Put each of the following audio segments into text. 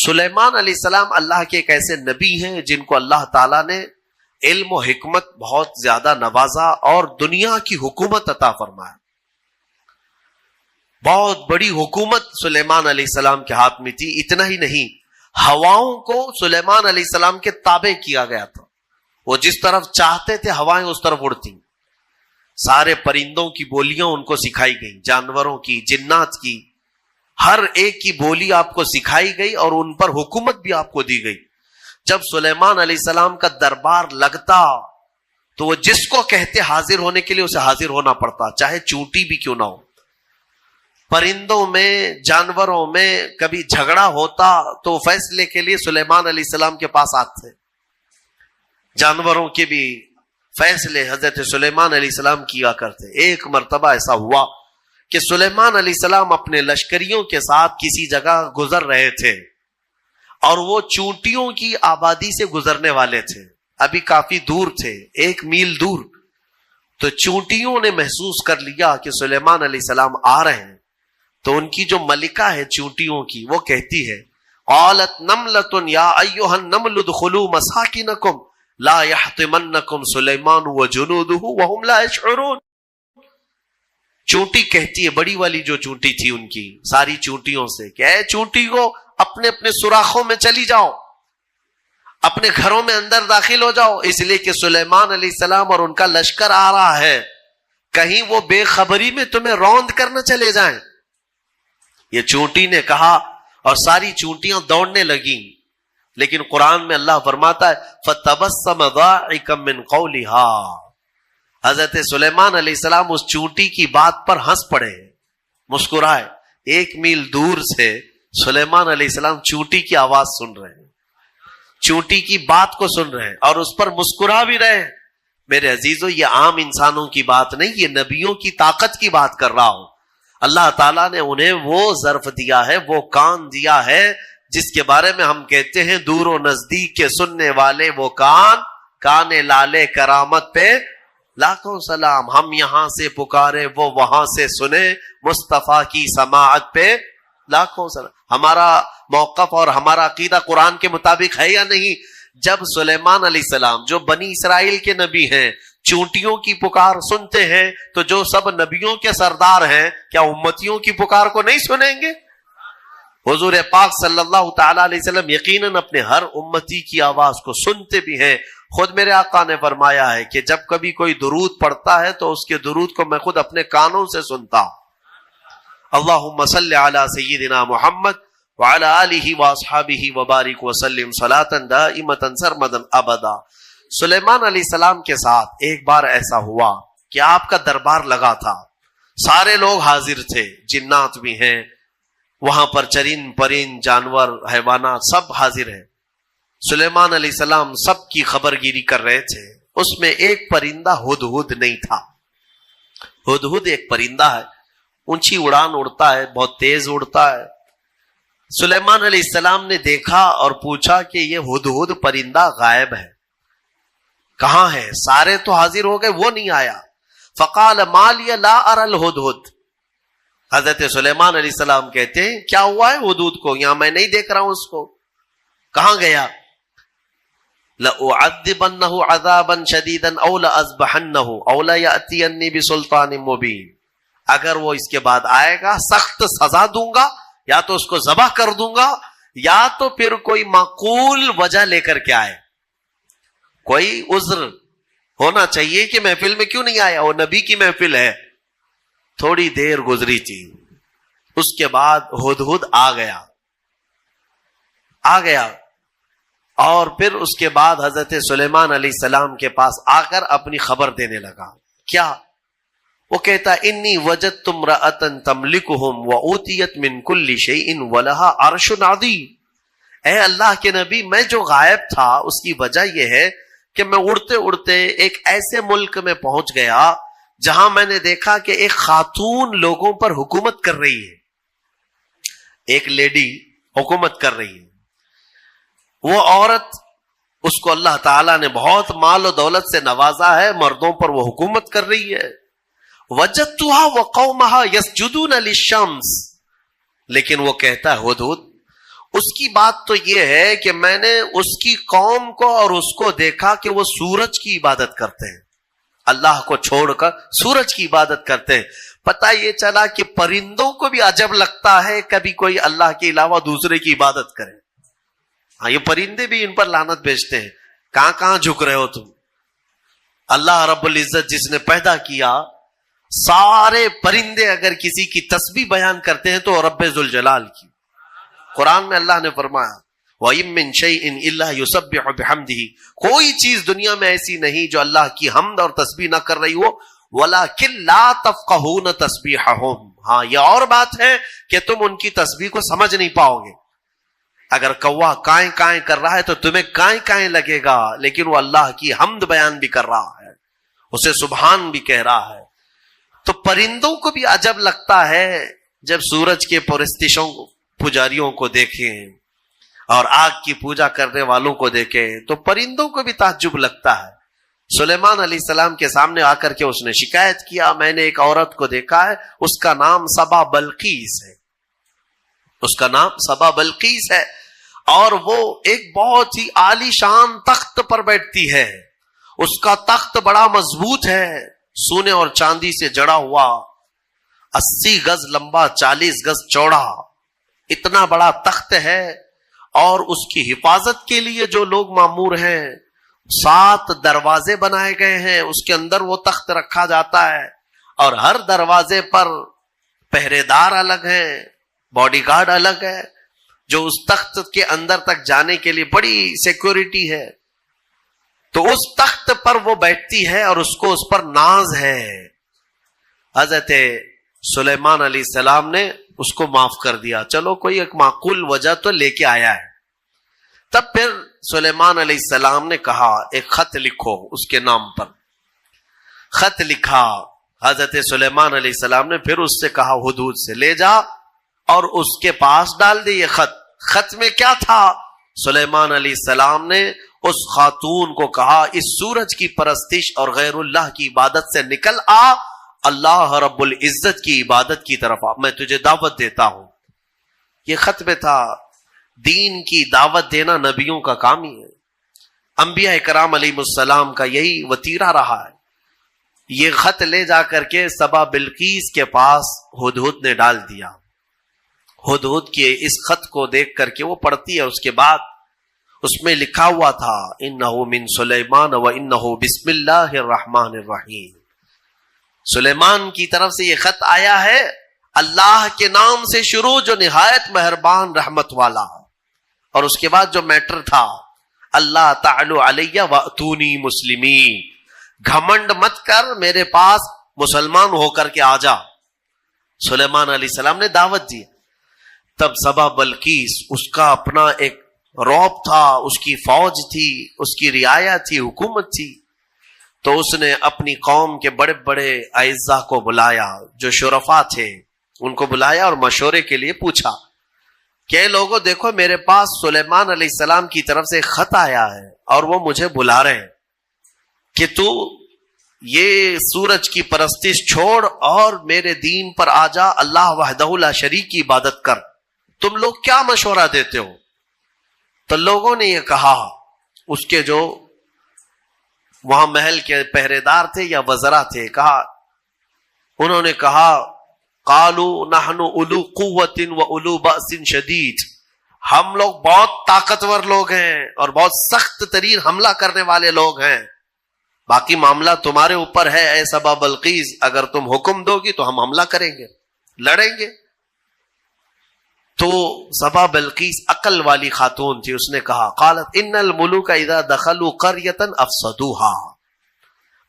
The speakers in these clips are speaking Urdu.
سلیمان علیہ السلام اللہ کے ایک ایسے نبی ہیں جن کو اللہ تعالیٰ نے علم و حکمت بہت زیادہ نوازا اور دنیا کی حکومت عطا فرمایا. بہت بڑی حکومت سلیمان علیہ السلام کے ہاتھ میں تھی. اتنا ہی نہیں، ہواؤں کو سلیمان علیہ السلام کے تابع کیا گیا تھا. وہ جس طرف چاہتے تھے ہوائیں اس طرف اڑتی. سارے پرندوں کی بولیاں ان کو سکھائی گئی، جانوروں کی، جنات کی، ہر ایک کی بولی آپ کو سکھائی گئی اور ان پر حکومت بھی آپ کو دی گئی. جب سلیمان علیہ السلام کا دربار لگتا تو وہ جس کو کہتے حاضر ہونے کے لیے اسے حاضر ہونا پڑتا، چاہے چونٹی بھی کیوں نہ ہو. پرندوں میں، جانوروں میں کبھی جھگڑا ہوتا تو فیصلے کے لیے سلیمان علیہ السلام کے پاس آتے. جانوروں کے بھی فیصلے حضرت سلیمان علیہ السلام کیا کرتے. ایک مرتبہ ایسا ہوا کہ سلیمان علیہ السلام اپنے لشکریوں کے ساتھ کسی جگہ گزر رہے تھے اور وہ چونٹیوں کی آبادی سے گزرنے والے تھے. ابھی کافی دور تھے، 1 میل دور. تو چونٹیوں نے محسوس کر لیا کہ سلیمان علیہ السلام آ رہے ہیں. تو ان کی جو ملکہ ہے چونٹیوں کی، وہ کہتی ہے قالت نملۃ یا ایھا النمل ادخلوا مساکنکم لا یحطمنکم سلیمان وجنودہ وهم لا یشعرون. چونٹی کہتی ہے، بڑی والی جو چونٹی تھی ان کی ساری چونٹیوں سے، کہ اے چونٹی کو اپنے اپنے سوراخوں میں چلی جاؤ، اپنے گھروں میں اندر داخل ہو جاؤ، اس لیے کہ سلیمان علیہ السلام اور ان کا لشکر آ رہا ہے، کہیں وہ بے خبری میں تمہیں روند کرنا چلے جائیں. یہ چونٹی نے کہا اور ساری چونٹیاں دوڑنے لگیں. لیکن قرآن میں اللہ فرماتا ہے فَتَبَسَّمَ ضَاحِكًا مِّن قَوْلِهَا. حضرت سلیمان علیہ السلام اس چونٹی کی بات پر ہنس پڑے، مسکرائے. 1 میل دور سے سلیمان علیہ السلام چونٹی کی آواز سن رہے ہیں، چونٹی کی بات کو سن رہے ہیں اور اس پر مسکرا بھی رہے ہیں. میرے عزیزو، یہ عام انسانوں کی بات نہیں، یہ نبیوں کی طاقت کی بات کر رہا ہوں. اللہ تعالیٰ نے انہیں وہ ظرف دیا ہے، وہ کان دیا ہے جس کے بارے میں ہم کہتے ہیں دور و نزدیک کے سننے والے وہ کان لالے کرامت پہ لاکھوں سلام. ہم یہاں سے پکارے وہ وہاں سے سنے، مصطفیٰ کی سماعت پہ لاکھوں سلام. ہمارا موقف اور ہمارا عقیدہ قرآن کے مطابق ہے یا نہیں؟ جب سلیمان علیہ السلام جو بنی اسرائیل کے نبی ہیں چونٹیوں کی پکار سنتے ہیں تو جو سب نبیوں کے سردار ہیں کیا امتیوں کی پکار کو نہیں سنیں گے؟ حضور پاک صلی اللہ تعالی علیہ وسلم یقیناً اپنے ہر امتی کی آواز کو سنتے بھی ہیں. خود میرے آقا نے فرمایا ہے کہ جب کبھی کوئی درود پڑھتا ہے تو اس کے درود کو میں خود اپنے کانوں سے سنتا ہوں. اللہم صلی علی سیدنا محمد وعلی آلہ واصحابہ وبارک وسلم صلاۃ دائمۃ سرمدا ابدا. سلیمان علیہ السلام کے ساتھ ایک بار ایسا ہوا کہ آپ کا دربار لگا تھا، سارے لوگ حاضر تھے، جنات بھی ہیں وہاں پر، چرند پرند جانور حیوانات سب حاضر ہیں. سلیمان علیہ السلام سب کی خبر گیری کر رہے تھے. اس میں ایک پرندہ ہدہد نہیں تھا. ہدہد ایک پرندہ ہے، اونچی اڑان اڑتا ہے، بہت تیز اڑتا ہے. سلیمان علیہ السلام نے دیکھا اور پوچھا کہ یہ ہدہد پرندہ غائب ہے، کہاں ہے؟ سارے تو حاضر ہو گئے، وہ نہیں آیا. فقال ما لی لا اری الہدہد. حضرت سلیمان علیہ السلام کہتے ہیں کیا ہوا ہے ہدہد کو؟ یہاں میں نہیں دیکھ رہا ہوں اس کو، کہاں گیا؟ لَأُعَذِّبَنَّهُ عَذَابًا شَدِيدًا أَوْ لَأَذْبَحَنَّهُ أَوْ لَيَأْتِيَنِّي بِسُلْطَانٍ مُبِينٍ. اگر وہ اس کے بعد آئے گا سخت سزا دوں گا، یا تو اس کو ذبح کر دوں گا، یا تو پھر کوئی معقول وجہ لے کر کے آئے. کوئی عذر ہونا چاہیے کہ محفل میں کیوں نہیں آیا، وہ نبی کی محفل ہے. تھوڑی دیر گزری تھی، اس کے بعد ہدہد آ گیا اور پھر اس کے بعد حضرت سلیمان علیہ السلام کے پاس آ کر اپنی خبر دینے لگا. کیا؟ وہ کہتا انی وجدت امرأۃ تملکہم وأوتیت من کل شیء ولها عرش عظیم. اے اللہ کے نبی، میں جو غائب تھا اس کی وجہ یہ ہے کہ میں اڑتے اڑتے ایک ایسے ملک میں پہنچ گیا جہاں میں نے دیکھا کہ ایک خاتون لوگوں پر حکومت کر رہی ہے، ایک لیڈی حکومت کر رہی ہے. وہ عورت، اس کو اللہ تعالیٰ نے بہت مال و دولت سے نوازا ہے، مردوں پر وہ حکومت کر رہی ہے. وجدتها وقومها يسجدون للشمس. لیکن وہ کہتا ہے ہدہد، اس کی بات تو یہ ہے کہ میں نے اس کی قوم کو اور اس کو دیکھا کہ وہ سورج کی عبادت کرتے ہیں، اللہ کو چھوڑ کر سورج کی عبادت کرتے ہیں۔ پتہ یہ چلا کہ پرندوں کو بھی عجب لگتا ہے کبھی کوئی اللہ کے علاوہ دوسرے کی عبادت کرے۔ ہاں، یہ پرندے بھی ان پر لعنت بھیجتے ہیں، کہاں کہاں جھک رہے ہو تم؟ اللہ رب العزت جس نے پیدا کیا، سارے پرندے اگر کسی کی تسبیح بیان کرتے ہیں تو رب ذوالجلال کی۔ قرآن میں اللہ نے فرمایا وَإِن مِّن شَيْءٍ إِلَّا يُسَبِّحُ بِحَمْدِهِ، کوئی چیز دنیا میں ایسی نہیں جو اللہ کی حمد اور تسبیح نہ کر رہی ہو، وَلَٰكِن لَا تَفْقَهُونَ تَسْبِيحَهُمْ، ہاں یہ اور بات ہے کہ تم ان کی تسبیح کو سمجھ نہیں پاؤ گے۔ اگر کوا کائیں کائیں کر رہا ہے تو تمہیں کائیں کائیں لگے گا، لیکن وہ اللہ کی حمد بیان بھی کر رہا ہے، اسے سبحان بھی کہہ رہا ہے۔ تو پرندوں کو بھی عجب لگتا ہے جب سورج کے پرستشوں پجاریوں کو دیکھیں اور آگ کی پوجا کرنے والوں کو دیکھیں تو پرندوں کو بھی تعجب لگتا ہے۔ سلیمان علیہ السلام کے سامنے آ کر کے اس نے شکایت کیا، میں نے ایک عورت کو دیکھا ہے، اس کا نام سبا بلقیس ہے، اس کا نام سبا بلقیس ہے، اور وہ ایک بہت ہی عالی شان تخت پر بیٹھتی ہے، اس کا تخت بڑا مضبوط ہے، سونے اور چاندی سے جڑا ہوا، 80 گز لمبا 40 گز چوڑا، اتنا بڑا تخت ہے، اور اس کی حفاظت کے لیے جو لوگ مامور ہیں 7 دروازے بنائے گئے ہیں، اس کے اندر وہ تخت رکھا جاتا ہے، اور ہر دروازے پر پہرے دار الگ ہیں، باڈی گارڈ الگ ہے، جو اس تخت کے اندر تک جانے کے لیے بڑی سیکورٹی ہے۔ تو اس تخت پر وہ بیٹھتی ہے اور اس کو اس پر ناز ہے۔ حضرت سلیمان علیہ السلام نے اس کو معاف کر دیا، چلو کوئی ایک معقول وجہ تو لے کے آیا ہے۔ تب پھر سلیمان علیہ السلام نے کہا ایک خط لکھو اس کے نام پر۔ خط لکھا، حضرت سلیمان علیہ السلام نے پھر اس سے کہا ہدہد سے لے جا اور اس کے پاس ڈال دے یہ خط۔ خط میں کیا تھا؟ سلیمان علیہ السلام نے اس خاتون کو کہا اس سورج کی پرستش اور غیر اللہ کی عبادت سے نکل آ، اللہ رب العزت کی عبادت کی طرف آ، میں تجھے دعوت دیتا ہوں۔ یہ خط میں تھا۔ دین کی دعوت دینا نبیوں کا کام ہی ہے، انبیاء کرام علیہ السلام کا یہی وتیرہ رہا ہے۔ یہ خط لے جا کر کے سبا بلقیس کے پاس ہدہد نے ڈال دیا۔ ہدہد کے اس خط کو دیکھ کر کے وہ پڑھتی ہے، اس کے بعد اس میں لکھا ہوا تھا انہو من سلیمان و انہو بسم اللہ الرحمن الرحیم، سلیمان کی طرف سے یہ خط آیا ہے، اللہ کے نام سے شروع جو نہایت مہربان رحمت والا، اور اس کے بعد جو میٹر تھا اللہ تعالی علیہ واتونی مسلمین، گھمنڈ مت کر، میرے پاس مسلمان ہو کر کے آ جا۔ سلیمان علیہ السلام نے دعوت دی۔ تب سبا بلقیس، اس کا اپنا ایک رعب تھا، اس کی فوج تھی، اس کی رعایا تھی، حکومت تھی، تو اس نے اپنی قوم کے بڑے بڑے اعزاء کو بلایا، جو شرفاء تھے ان کو بلایا اور مشورے کے لیے پوچھا کہ لوگوں دیکھو میرے پاس سلیمان علیہ السلام کی طرف سے خط آیا ہے اور وہ مجھے بلا رہے ہیں کہ تو یہ سورج کی پرستش چھوڑ اور میرے دین پر آ جا، اللہ وحدہ لا شریک کی عبادت کر، تم لوگ کیا مشورہ دیتے ہو؟ تو لوگوں نے یہ کہا، اس کے جو وہاں محل کے پہرے دار تھے یا وزراء تھے، انہوں نے کہا قالوا نحن اولو قوت و اولو بأس شدید، ہم لوگ بہت طاقتور لوگ ہیں اور بہت سخت ترین حملہ کرنے والے لوگ ہیں، باقی معاملہ تمہارے اوپر ہے اے سبا بلقیس، اگر تم حکم دو گی تو ہم حملہ کریں گے، لڑیں گے۔ تو سبا بلقیس عقل والی خاتون تھی، اس نے کہا قالت ان الملوک اذا دخلوا قریۃ افسدوها،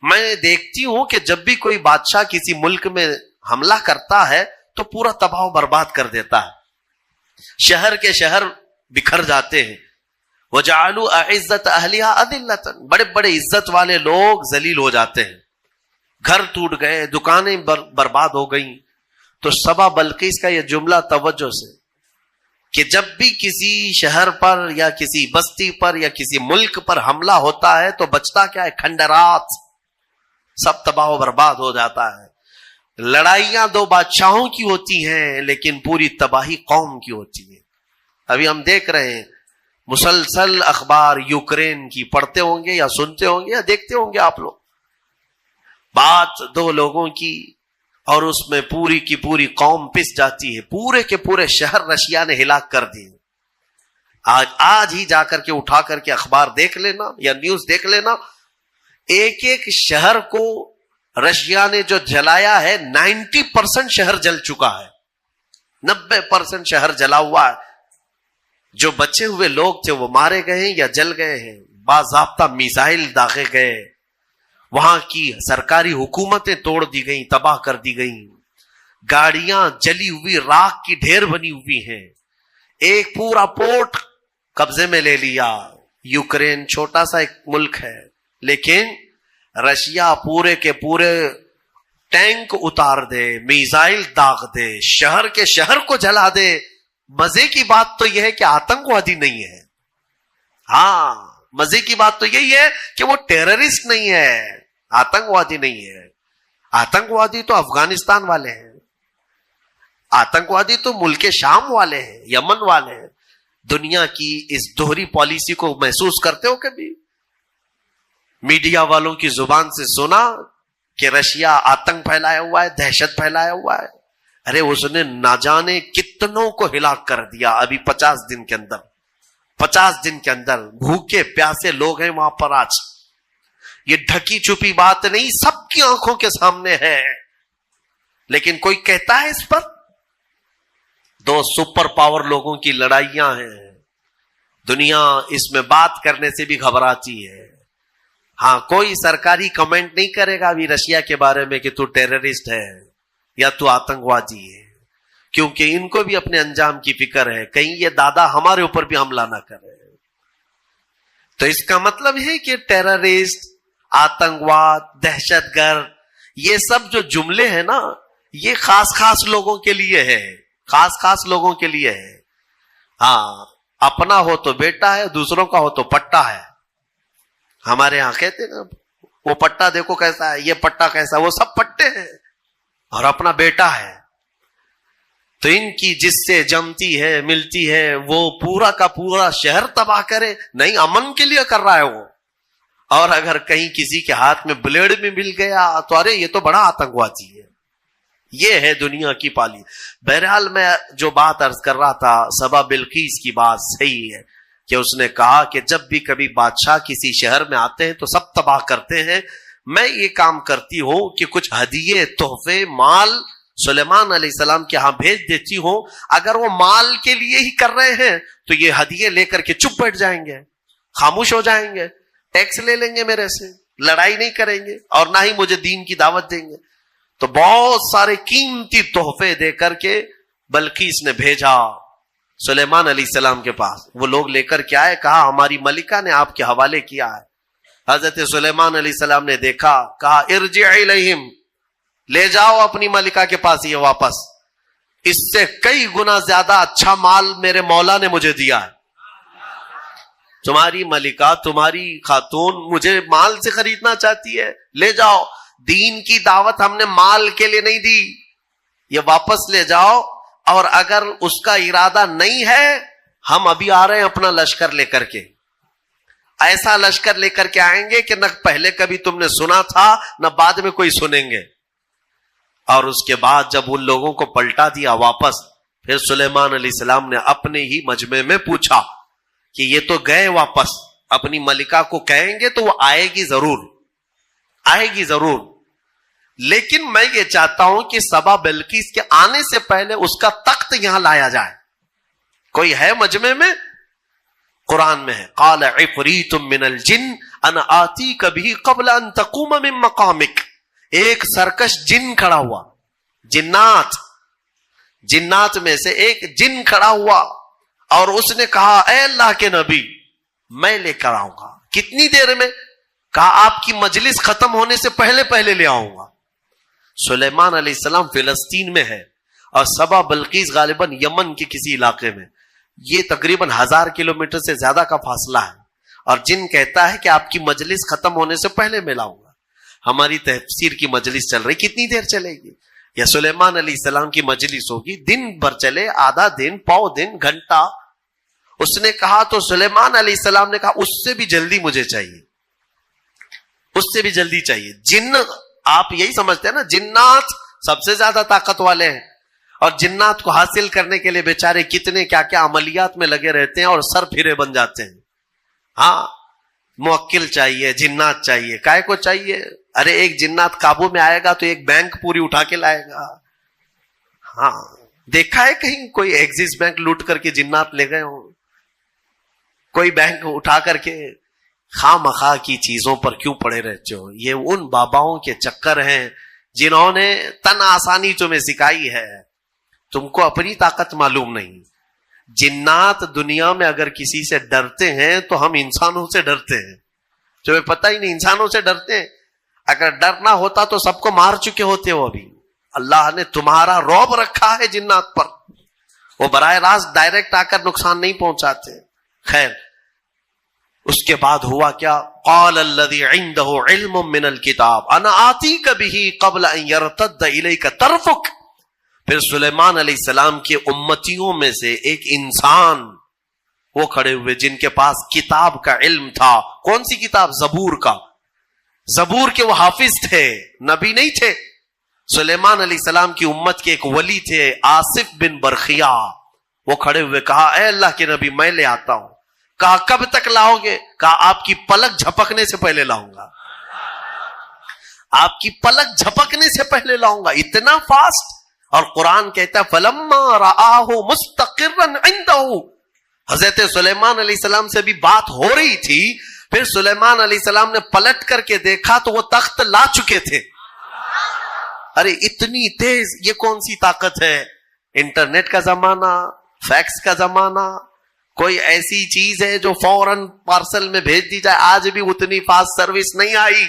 میں دیکھتی ہوں کہ جب بھی کوئی بادشاہ کسی ملک میں حملہ کرتا ہے تو پورا تباہ و برباد کر دیتا ہے، شہر کے شہر بکھر جاتے ہیں، وجعلوا اعزت اہلها اذلۃ، بڑے بڑے عزت والے لوگ ذلیل ہو جاتے ہیں، گھر ٹوٹ گئے، دکانیں برباد ہو گئیں۔ تو سبا بلقیس کا یہ جملہ توجہ سے کہ جب بھی کسی شہر پر یا کسی بستی پر یا کسی ملک پر حملہ ہوتا ہے تو بچتا کیا ہے؟ کھنڈرات، سب تباہ و برباد ہو جاتا ہے۔ لڑائیاں 2 بادشاہوں کی ہوتی ہیں لیکن پوری تباہی قوم کی ہوتی ہے۔ ابھی ہم دیکھ رہے ہیں مسلسل اخبار یوکرین کی پڑھتے ہوں گے یا سنتے ہوں گے یا دیکھتے ہوں گے آپ لوگ. بات دو لوگوں کی اور اس میں پوری کی پوری قوم پس جاتی ہے. پورے کے پورے شہر رشیا نے ہلاک کر دیے. آج ہی جا کر کے اٹھا کر کے اخبار دیکھ لینا یا نیوز دیکھ لینا, ایک ایک شہر کو رشیا نے جو جلایا ہے 90% شہر جل چکا ہے. 90% شہر جلا ہوا ہے. جو بچے ہوئے لوگ تھے وہ مارے گئے ہیں یا جل گئے ہیں. باضابطہ میزائل داغے گئے. وہاں کی سرکاری حکومتیں توڑ دی گئیں, تباہ کر دی گئیں. گاڑیاں جلی ہوئی راکھ کی ڈھیر بنی ہوئی ہیں. ایک پورا پورٹ قبضے میں لے لیا. یوکرین چھوٹا سا ایک ملک ہے, لیکن رشیا پورے کے پورے ٹینک اتار دے, میزائل داغ دے, شہر کے شہر کو جلا دے. مزے کی بات تو یہ ہے کہ آتنکوادی نہیں ہے. ہاں, مزے کی بات تو یہی ہے کہ وہ ٹیررسٹ نہیں ہے, آتنکوادی نہیں ہے. آتنکوادی تو افغانستان والے ہیں, آتنکوادی تو ملک شام والے ہیں, یمن والے ہیں. دنیا کی اس دوہری پالیسی کو محسوس کرتے ہو کبھی؟ میڈیا والوں کی زبان سے سنا کہ رشیا آتنک پھیلایا ہوا ہے, دہشت پھیلایا ہوا ہے. ارے اس نے نہ جانے کتنوں کو ہلاک کر دیا ابھی 50 دن کے اندر. 50 دن کے اندر بھوکے پیاسے لوگ ہیں وہاں پر. آج یہ ڈھکی چھپی بات نہیں, سب کی آنکھوں کے سامنے ہے. لیکن کوئی کہتا ہے اس پر؟ دو سپر پاور لوگوں کی لڑائیاں ہیں. دنیا اس میں بات کرنے سے بھی گھبراتی ہے. ہاں, کوئی سرکاری کمنٹ نہیں کرے گا ابھی رشیا کے بارے میں کہ تو ٹیررسٹ ہے یا تو آتنکوادی ہے, کیونکہ ان کو بھی اپنے انجام کی فکر ہے, کہیں یہ دادا ہمارے اوپر بھی حملہ نہ کرے. تو اس کا مطلب ہے کہ ٹیررسٹ, آتنکواد, دہشت گرد, یہ سب جو جملے ہیں نا, یہ خاص خاص لوگوں کے لیے ہے, خاص خاص لوگوں کے لیے ہے. ہاں, اپنا ہو تو بیٹا ہے, دوسروں کا ہو تو پٹا ہے. ہمارے یہاں کہتے ہیں نا, وہ پٹا دیکھو کیسا ہے, یہ پٹا کیسا ہے. وہ سب پٹے ہیں اور اپنا بیٹا ہے. تو ان کی جس سے جمتی ہے, ملتی ہے, وہ پورا کا پورا شہر تباہ کرے, نہیں امن کے لیے کر رہا ہے وہ. اور اگر کہیں کسی کے ہاتھ میں بلیڈ میں مل گیا تو ارے یہ تو بڑا آتنکوادی ہے. یہ ہے دنیا کی پالی. بہرحال میں جو بات عرض کر رہا تھا, سبا بلقیس کی بات صحیح ہے کہ اس نے کہا کہ جب بھی کبھی بادشاہ کسی شہر میں آتے ہیں تو سب تباہ کرتے ہیں. میں یہ کام کرتی ہوں کہ کچھ ہدیے, تحفے, مال سلیمان علیہ السلام کے ہاں بھیج دیتی ہوں. اگر وہ مال کے لیے ہی کر رہے ہیں تو یہ ہدیے لے کر کے چپ بیٹھ جائیں گے, خاموش ہو جائیں گے, ٹیکس لے لیں گے میرے سے, لڑائی نہیں کریں گے اور نہ ہی مجھے دین کی دعوت دیں گے. تو بہت سارے قیمتی تحفے دے کر کے بلقیس نے بھیجا سلیمان علیہ السلام کے پاس. وہ لوگ لے کر کے آئے, کہا ہماری ملکہ نے آپ کے حوالے کیا ہے. حضرت سلیمان علیہ السلام نے دیکھا, کہا ارجع الیہم, لے جاؤ اپنی ملکہ کے پاس یہ واپس. اس سے کئی گنا زیادہ اچھا مال میرے مولا نے مجھے دیا ہے. تمہاری ملکہ, تمہاری خاتون مجھے مال سے خریدنا چاہتی ہے, لے جاؤ. دین کی دعوت ہم نے مال کے لیے نہیں دی, یہ واپس لے جاؤ. اور اگر اس کا ارادہ نہیں ہے, ہم ابھی آ رہے ہیں اپنا لشکر لے کر کے. ایسا لشکر لے کر کے آئیں گے کہ نہ پہلے کبھی تم نے سنا تھا نہ بعد میں کوئی سنیں گے. اور اس کے بعد جب ان لوگوں کو پلٹا دیا واپس, پھر سلیمان علیہ السلام نے اپنے ہی مجمع میں پوچھا کہ یہ تو گئے واپس, اپنی ملکہ کو کہیں گے تو وہ آئے گی ضرور, آئے گی ضرور. لیکن میں یہ چاہتا ہوں کہ سبا بلقیس کے آنے سے پہلے اس کا تخت یہاں لایا جائے. کوئی ہے مجمع میں؟ قرآن میں ہے, قال عفریت من الجن انا آتیک بہ قبل ان تقوم من مقامک. ایک سرکش جن کھڑا ہوا, جنات میں سے ایک جن کھڑا ہوا اور اس نے کہا اے اللہ کے نبی میں لے کر آؤں گا. کتنی دیر میں؟ کہا آپ کی مجلس ختم ہونے سے پہلے لے آؤں گا. سلیمان علیہ السلام فلسطین میں ہے اور سبا بلقیس غالباً یمن کے کسی علاقے میں. یہ تقریباً 1000 کلومیٹر سے زیادہ کا فاصلہ ہے. اور جن کہتا ہے کہ آپ کی مجلس ختم ہونے سے پہلے میں لاؤں گا. ہماری تفسیر کی مجلس چل رہی, کتنی دیر چلے گی؟ یا سلیمان علیہ السلام کی مجلس ہوگی, دن بھر چلے, آدھا دن, پاؤ دن, گھنٹہ, اس نے کہا تو سلیمان علیہ السلام نے کہا اس سے بھی جلدی مجھے چاہیے، اس سے بھی جلدی چاہیے۔ جن، آپ یہی سمجھتے ہیں نا جنات سب سے زیادہ طاقت والے ہیں، اور جنات کو حاصل کرنے کے لیے بیچارے کتنے کیا کیا عملیات میں لگے رہتے ہیں اور سر پھرے بن جاتے ہیں۔ ہاں، موکل چاہیے، جنات چاہیے، کائے کو چاہیے؟ ارے ایک جنات قابو میں آئے گا تو ایک بینک پوری اٹھا کے لائے گا۔ ہاں، دیکھا ہے کہیں کوئی ایکسس بینک لوٹ کر کے جنات لے گئے ہوں؟ کوئی بینک اٹھا کر کے؟ خواہ مخواہ کی چیزوں پر کیوں پڑے رہتے ہو؟ یہ ان باباؤں کے چکر ہیں جنہوں نے تن آسانی تمہیں سکھائی ہے، تم کو اپنی طاقت معلوم نہیں۔ جنات دنیا میں اگر کسی سے ڈرتے ہیں تو ہم انسانوں سے ڈرتے ہیں، تمہیں پتہ ہی نہیں، انسانوں سے ڈرتے ہیں۔ اگر ڈرنا ہوتا تو سب کو مار چکے ہوتے ہو ابھی۔ اللہ نے تمہارا رعب رکھا ہے جنات پر، وہ براہ راست ڈائریکٹ آ کر نقصان نہیں پہنچاتے۔ خیر، اس کے بعد ہوا کیا؟ قال الذی عنده علم من الکتاب انا آتیک بہ قبل ان یرتد الیک طرفک۔ پھر سلیمان علیہ السلام کے امتیوں میں سے ایک انسان وہ کھڑے ہوئے جن کے پاس کتاب کا علم تھا۔ کون سی کتاب؟ زبور کا۔ زبور کے وہ حافظ تھے، نبی نہیں تھے۔ سلیمان علیہ السلام کی امت کے ایک ولی تھے آصف بن برخیا، وہ کھڑے ہوئے، کہا اے اللہ کے نبی میں لے آتا ہوں۔ کہا کب تک لاؤ گے؟ کہا آپ کی پلک جھپکنے سے پہلے لاؤں گا، آپ کی پلک جھپکنے سے پہلے لاؤں گا، اتنا فاسٹ۔ اور قرآن کہتا ہے فَلَمَّا رَآهُ مُسْتَقِرًّا عِنْدَهُ۔ حضرت سلیمان علیہ السلام سے بھی بات ہو رہی تھی، پھر سلیمان علیہ السلام نے پلٹ کر کے دیکھا تو وہ تخت لا چکے تھے۔ ارے اتنی تیز، یہ کون سی طاقت ہے؟ انٹرنیٹ کا زمانہ، فیکس کا زمانہ، کوئی ایسی چیز ہے جو فوراً پارسل میں بھیج دی جائے؟ آج بھی اتنی فاسٹ سروس نہیں آئی۔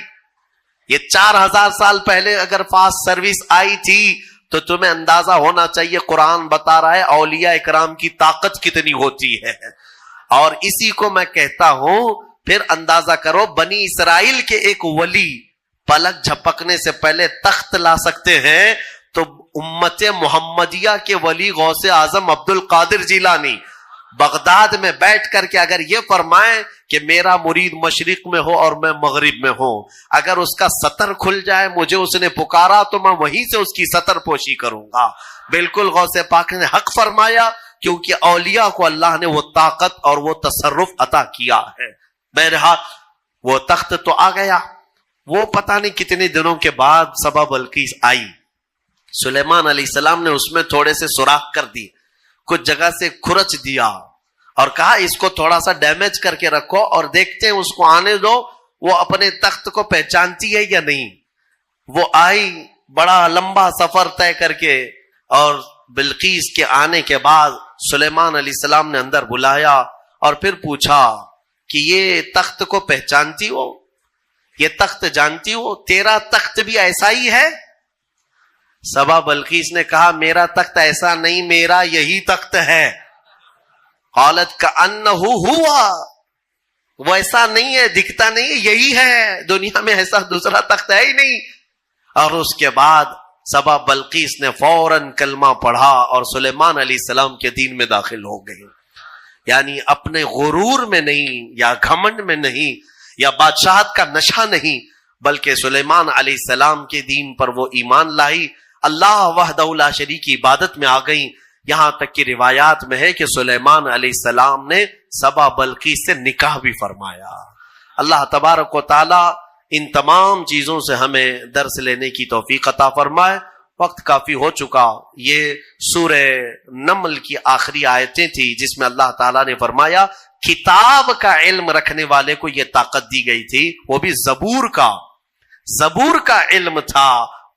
یہ 4000 سال پہلے اگر فاسٹ سروس آئی تھی تو تمہیں اندازہ ہونا چاہیے قرآن بتا رہا ہے اولیاء اکرام کی طاقت کتنی ہوتی ہے۔ اور اسی کو میں کہتا ہوں، پھر اندازہ کرو بنی اسرائیل کے ایک ولی پلک جھپکنے سے پہلے تخت لا سکتے ہیں، تو امت محمدیہ کے ولی غوث اعظم عبد القادر جیلانی بغداد میں بیٹھ کر کے اگر یہ فرمائیں کہ میرا مرید مشرق میں ہو اور میں مغرب میں ہوں، اگر اس کا سطر کھل جائے، مجھے اس نے پکارا تو میں وہیں سے اس کی سطر پوشی کروں گا۔ بالکل غوث پاک نے حق فرمایا، کیونکہ اولیاء کو اللہ نے وہ طاقت اور وہ تصرف عطا کیا ہے۔ بہرحال وہ تخت تو آ گیا۔ وہ پتہ نہیں کتنے دنوں کے بعد سبا بلقیس آئی، سلیمان علیہ السلام نے اس میں تھوڑے سے سوراخ کر دی، کچھ جگہ سے کھرچ دیا اور کہا اس کو تھوڑا سا ڈیمیج کر کے رکھو اور دیکھتے ہیں اس کو آنے دو وہ اپنے تخت کو پہچانتی ہے یا نہیں۔ وہ آئی بڑا لمبا سفر طے کر کے، اور بلقیس کے آنے کے بعد سلیمان علیہ السلام نے اندر بلایا اور پھر پوچھا کہ یہ تخت کو پہچانتی ہو، یہ تخت جانتی ہو، تیرا تخت بھی ایسا ہی ہے؟ سبا بلقیس نے کہا میرا تخت ایسا نہیں، میرا یہی تخت ہے۔ قالت کأنہ ہوا، وہ ایسا نہیں ہے، دکھتا نہیں ہے، یہی ہے، دنیا میں ایسا دوسرا تخت ہے ہی نہیں۔ اور اس کے بعد سبا بلقیس نے فوراً کلمہ پڑھا اور سلیمان علیہ السلام کے دین میں داخل ہو گئی۔ یعنی اپنے غرور میں نہیں، یا گھمنڈ میں نہیں، یا بادشاہت کا نشہ نہیں، بلکہ سلیمان علیہ السلام کے دین پر وہ ایمان لائی، اللہ وحدہ لا شریک کی عبادت میں آ گئی۔ یہاں تک کہ روایات میں ہے کہ سلیمان علیہ السلام نے سبا بلقیس سے نکاح بھی فرمایا۔ اللہ تبارک و تعالی ان تمام چیزوں سے ہمیں درس لینے کی توفیق عطا فرمائے۔ وقت کافی ہو چکا۔ یہ سورہ نمل کی آخری آیتیں تھی جس میں اللہ تعالیٰ نے فرمایا کتاب کا علم رکھنے والے کو یہ طاقت دی گئی تھی، وہ بھی زبور کا علم تھا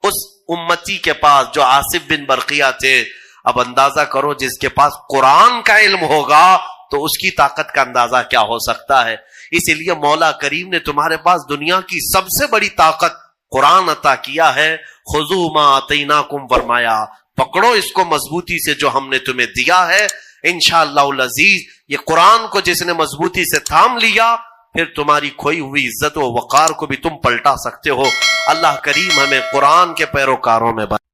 اس امتی کے پاس جو آصف بن برقیہ تھے۔ اب اندازہ کرو جس کے پاس قرآن کا علم ہوگا تو اس کی طاقت کا اندازہ کیا ہو سکتا ہے۔ اس لیے مولا کریم نے تمہارے پاس دنیا کی سب سے بڑی طاقت قرآن عطا کیا ہے۔ خذوا ما آتیناکم، فرمایا پکڑو اس کو مضبوطی سے جو ہم نے تمہیں دیا ہے۔ انشاءاللہ العزیز یہ قرآن کو جس نے مضبوطی سے تھام لیا، پھر تمہاری کھوئی ہوئی عزت و وقار کو بھی تم پلٹا سکتے ہو۔ اللہ کریم ہمیں قرآن کے پیروکاروں میں